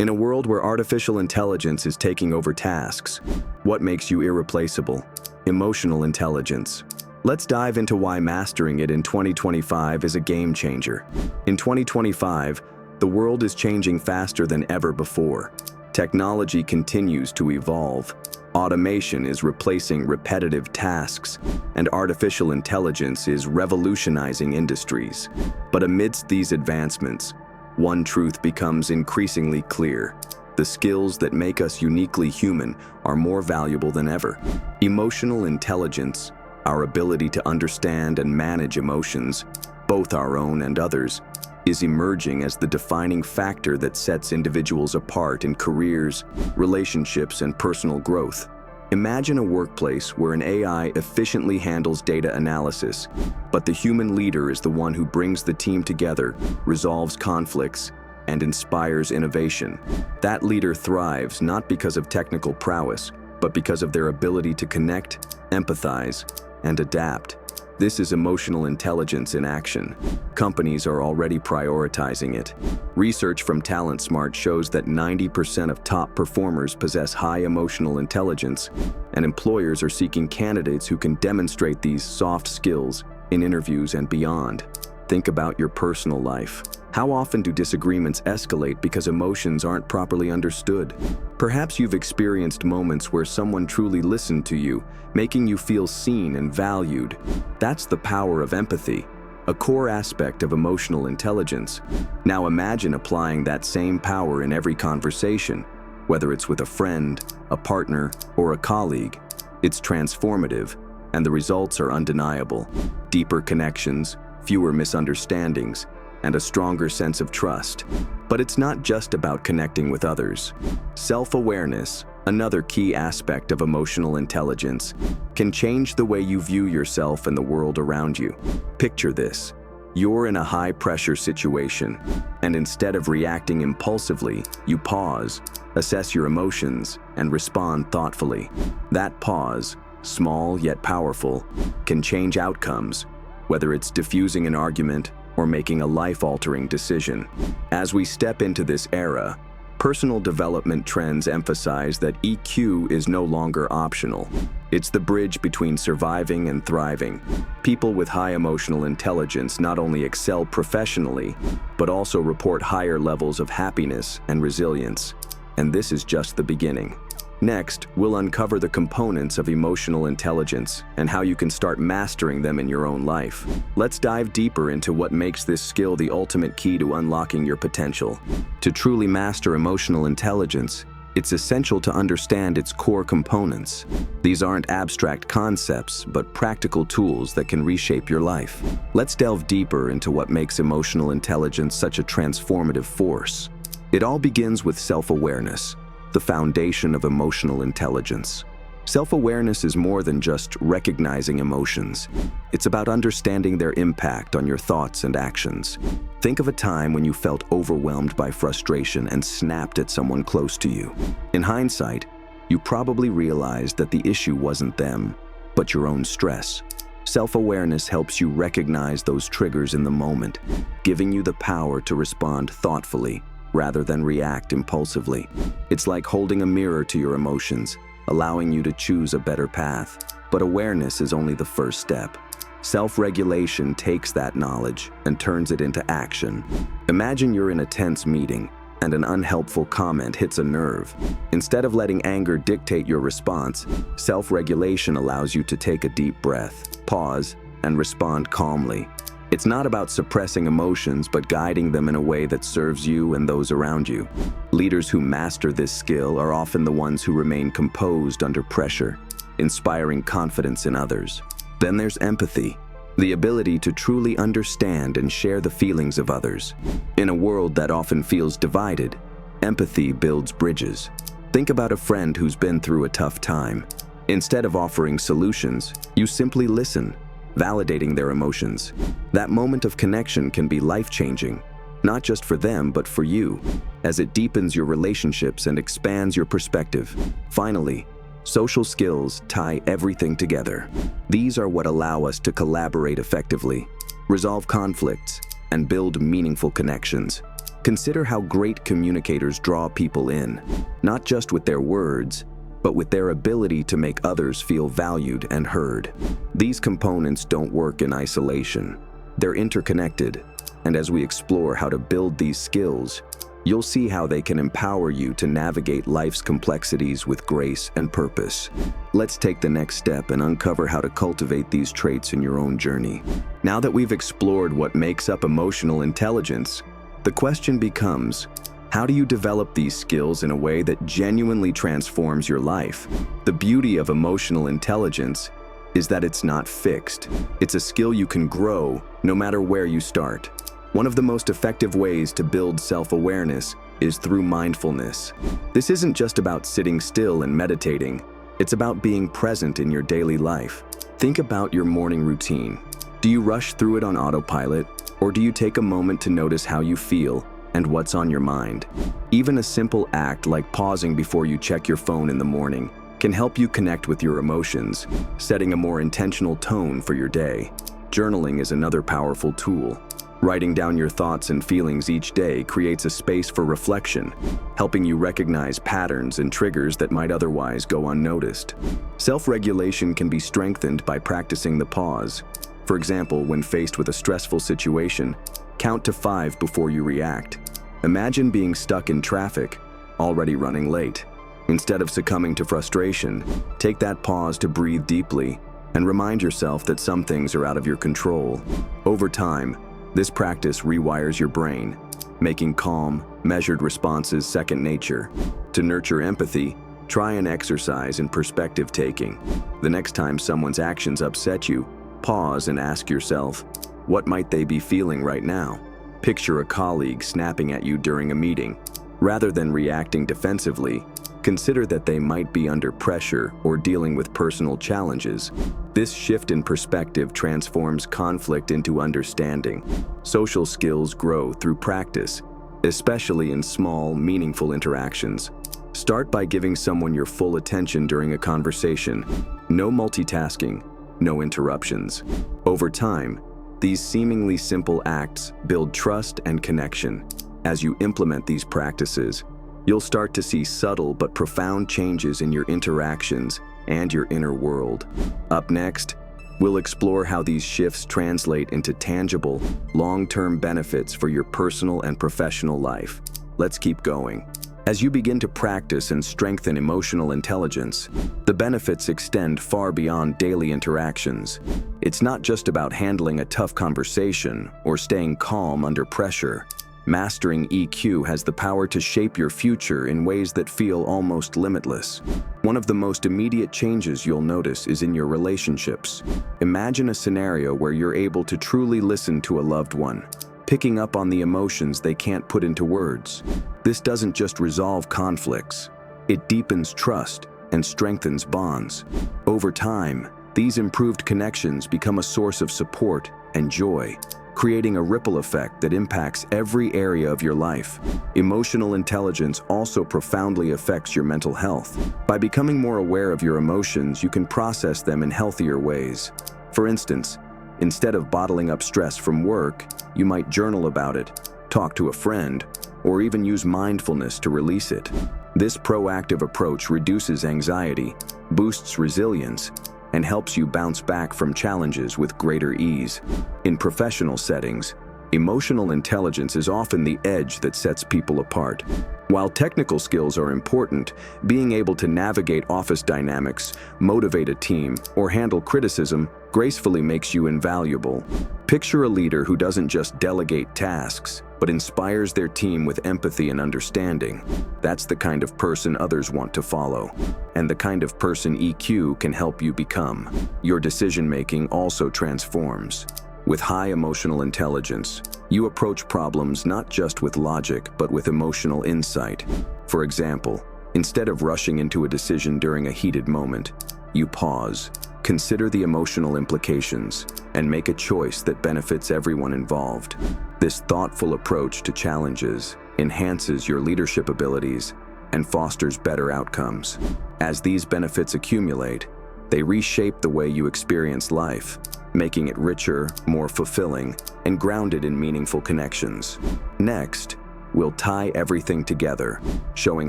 In a world where artificial intelligence is taking over tasks, what makes you irreplaceable? Emotional intelligence. Let's dive into why mastering it in 2025 is a game changer. In 2025, the world is changing faster than ever before. Technology continues to evolve. Automation is replacing repetitive tasks, and artificial intelligence is revolutionizing industries. But amidst these advancements, one truth becomes increasingly clear. The skills that make us uniquely human are more valuable than ever. Emotional intelligence, our ability to understand and manage emotions, both our own and others, is emerging as the defining factor that sets individuals apart in careers, relationships, and personal growth. Imagine a workplace where an AI efficiently handles data analysis, but the human leader is the one who brings the team together, resolves conflicts, and inspires innovation. That leader thrives not because of technical prowess, but because of their ability to connect, empathize, and adapt. This is emotional intelligence in action. Companies are already prioritizing it. Research from TalentSmart shows that 90% of top performers possess high emotional intelligence, and employers are seeking candidates who can demonstrate these soft skills in interviews and beyond. Think about your personal life. How often do disagreements escalate because emotions aren't properly understood? Perhaps you've experienced moments where someone truly listened to you, making you feel seen and valued. That's the power of empathy, a core aspect of emotional intelligence. Now imagine applying that same power in every conversation, whether it's with a friend, a partner, or a colleague. It's transformative, and the results are undeniable. Deeper connections, fewer misunderstandings, and a stronger sense of trust. But it's not just about connecting with others. Self-awareness, another key aspect of emotional intelligence, can change the way you view yourself and the world around you. Picture this. You're in a high-pressure situation, and instead of reacting impulsively, you pause, assess your emotions, and respond thoughtfully. That pause, small yet powerful, can change outcomes, whether it's diffusing an argument or making a life-altering decision. As we step into this era, personal development trends emphasize that EQ is no longer optional. It's the bridge between surviving and thriving. People with high emotional intelligence not only excel professionally, but also report higher levels of happiness and resilience. And this is just the beginning. Next, we'll uncover the components of emotional intelligence and how you can start mastering them in your own life. Let's dive deeper into what makes this skill the ultimate key to unlocking your potential. To truly master emotional intelligence, it's essential to understand its core components. These aren't abstract concepts, but practical tools that can reshape your life. Let's delve deeper into what makes emotional intelligence such a transformative force. It all begins with self-awareness, the foundation of emotional intelligence. Self-awareness is more than just recognizing emotions. It's about understanding their impact on your thoughts and actions. Think of a time when you felt overwhelmed by frustration and snapped at someone close to you. In hindsight, you probably realized that the issue wasn't them, but your own stress. Self-awareness helps you recognize those triggers in the moment, giving you the power to respond thoughtfully rather than react impulsively. It's like holding a mirror to your emotions, allowing you to choose a better path. But awareness is only the first step. Self-regulation takes that knowledge and turns it into action. Imagine you're in a tense meeting and an unhelpful comment hits a nerve. Instead of letting anger dictate your response, self-regulation allows you to take a deep breath, pause, and respond calmly. It's not about suppressing emotions, but guiding them in a way that serves you and those around you. Leaders who master this skill are often the ones who remain composed under pressure, inspiring confidence in others. Then there's empathy, the ability to truly understand and share the feelings of others. In a world that often feels divided, empathy builds bridges. Think about a friend who's been through a tough time. Instead of offering solutions, you simply listen, validating their emotions. That moment of connection can be life-changing, not just for them, but for you, as it deepens your relationships and expands your perspective. Finally, social skills tie everything together. These are what allow us to collaborate effectively, resolve conflicts, and build meaningful connections. Consider how great communicators draw people in, not just with their words, but with their ability to make others feel valued and heard. These components don't work in isolation. They're interconnected, and as we explore how to build these skills, you'll see how they can empower you to navigate life's complexities with grace and purpose. Let's take the next step and uncover how to cultivate these traits in your own journey. Now that we've explored what makes up emotional intelligence, the question becomes, how do you develop these skills in a way that genuinely transforms your life? The beauty of emotional intelligence is that it's not fixed. It's a skill you can grow no matter where you start. One of the most effective ways to build self-awareness is through mindfulness. This isn't just about sitting still and meditating. It's about being present in your daily life. Think about your morning routine. Do you rush through it on autopilot, or do you take a moment to notice how you feel and what's on your mind? Even a simple act like pausing before you check your phone in the morning can help you connect with your emotions, setting a more intentional tone for your day. Journaling is another powerful tool. Writing down your thoughts and feelings each day creates a space for reflection, helping you recognize patterns and triggers that might otherwise go unnoticed. Self-regulation can be strengthened by practicing the pause. For example, when faced with a stressful situation, count to 5 before you react. Imagine being stuck in traffic, already running late. Instead of succumbing to frustration, take that pause to breathe deeply and remind yourself that some things are out of your control. Over time, this practice rewires your brain, making calm, measured responses second nature. To nurture empathy, try an exercise in perspective taking. The next time someone's actions upset you, pause and ask yourself, what might they be feeling right now? Picture a colleague snapping at you during a meeting. Rather than reacting defensively, consider that they might be under pressure or dealing with personal challenges. This shift in perspective transforms conflict into understanding. Social skills grow through practice, especially in small, meaningful interactions. Start by giving someone your full attention during a conversation. No multitasking, no interruptions. Over time, these seemingly simple acts build trust and connection. As you implement these practices, you'll start to see subtle but profound changes in your interactions and your inner world. Up next, we'll explore how these shifts translate into tangible, long-term benefits for your personal and professional life. Let's keep going. As you begin to practice and strengthen emotional intelligence, the benefits extend far beyond daily interactions. It's not just about handling a tough conversation or staying calm under pressure. Mastering EQ has the power to shape your future in ways that feel almost limitless. One of the most immediate changes you'll notice is in your relationships. Imagine a scenario where you're able to truly listen to a loved one, picking up on the emotions they can't put into words. This doesn't just resolve conflicts, it deepens trust and strengthens bonds. Over time, these improved connections become a source of support and joy, creating a ripple effect that impacts every area of your life. Emotional intelligence also profoundly affects your mental health. By becoming more aware of your emotions, you can process them in healthier ways. For instance, instead of bottling up stress from work, you might journal about it, talk to a friend, or even use mindfulness to release it. This proactive approach reduces anxiety, boosts resilience, and helps you bounce back from challenges with greater ease. In professional settings, emotional intelligence is often the edge that sets people apart. While technical skills are important, being able to navigate office dynamics, motivate a team, or handle criticism gracefully makes you invaluable. Picture a leader who doesn't just delegate tasks, but inspires their team with empathy and understanding. That's the kind of person others want to follow, and the kind of person EQ can help you become. Your decision-making also transforms. With high emotional intelligence, you approach problems not just with logic, but with emotional insight. For example, instead of rushing into a decision during a heated moment, you pause, consider the emotional implications, and make a choice that benefits everyone involved. This thoughtful approach to challenges enhances your leadership abilities and fosters better outcomes. As these benefits accumulate, they reshape the way you experience life, making it richer, more fulfilling, and grounded in meaningful connections. Next, We'll tie everything together, showing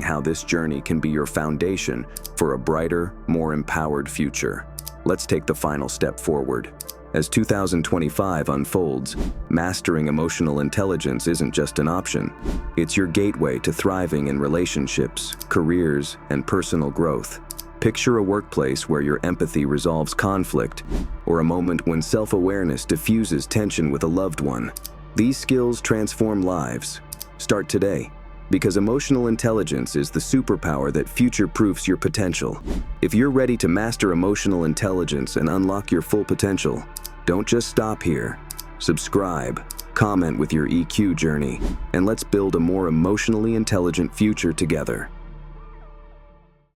how this journey can be your foundation for a brighter, more empowered future. Let's take the final step forward. As 2025 unfolds, mastering emotional intelligence isn't just an option. It's your gateway to thriving in relationships, careers, and personal growth. Picture a workplace where your empathy resolves conflict, or a moment when self-awareness diffuses tension with a loved one. These skills transform lives. Start today, because emotional intelligence is the superpower that future-proofs your potential. If you're ready to master emotional intelligence and unlock your full potential, don't just stop here. Subscribe, comment with your EQ journey, and let's build a more emotionally intelligent future together.